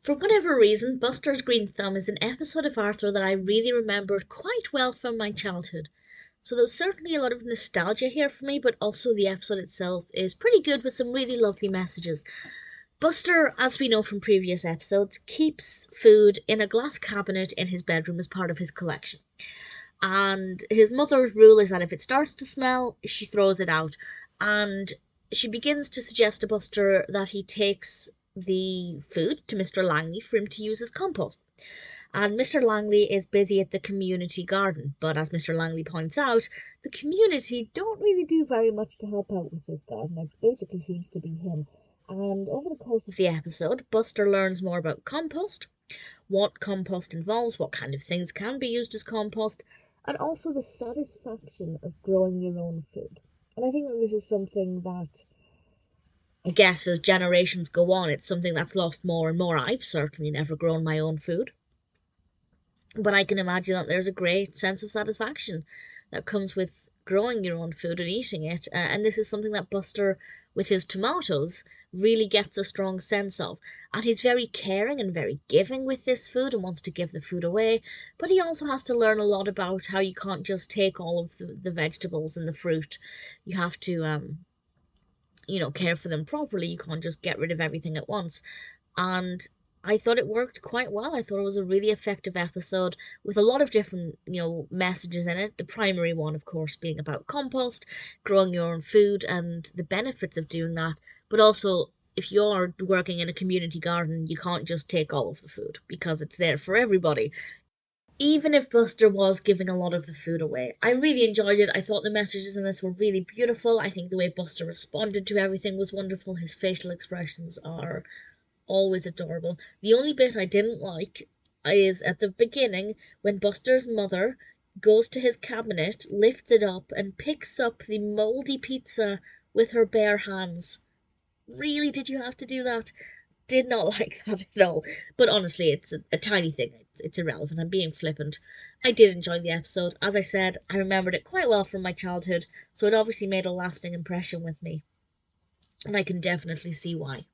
For whatever reason, Buster's Green Thumb is an episode of Arthur that I really remembered quite well from my childhood. So there's certainly a lot of nostalgia here for me, but also the episode itself is pretty good with some really lovely messages. Buster, as we know from previous episodes, keeps food in a glass cabinet in his bedroom as part of his collection. And his mother's rule is that if it starts to smell, she throws it out. And she begins to suggest to Buster that he takes the food to Mr. Langley for him to use as compost. And Mr. Langley is busy at the community garden, but as Mr. Langley points out, the community don't really do very much to help out with this garden. It basically seems to be him. And over the course of the episode, Buster learns more about compost, what compost involves, what kind of things can be used as compost, and also the satisfaction of growing your own food. And I think that this is something that, I guess, as generations go on, it's something that's lost more and more. I've certainly never grown my own food, but I can imagine that there's a great sense of satisfaction that comes with growing your own food and eating it. And this is something that Buster, with his tomatoes, really gets a strong sense of. And he's very caring and very giving with this food and wants to give the food away. But he also has to learn a lot about how you can't just take all of the vegetables and the fruit. You have to, care for them properly. You can't just get rid of everything at once. And I thought it worked quite well. I thought it was a really effective episode with a lot of different, messages in it. The primary one, of course, being about compost, growing your own food, and the benefits of doing that. But also, if you're working in a community garden, you can't just take all of the food because it's there for everybody. Even if Buster was giving a lot of the food away, I really enjoyed it. I thought the messages in this were really beautiful. I think the way Buster responded to everything was wonderful. His facial expressions are always adorable. The only bit I didn't like is at the beginning when Buster's mother goes to his cabinet, lifts it up, and picks up the moldy pizza with her bare hands. Really, did you have to do that? Did not like that at all. But honestly, it's a tiny thing. It's irrelevant. I'm being flippant. I did enjoy the episode. As I said, I remembered it quite well from my childhood, so it obviously made a lasting impression with me. And I can definitely see why.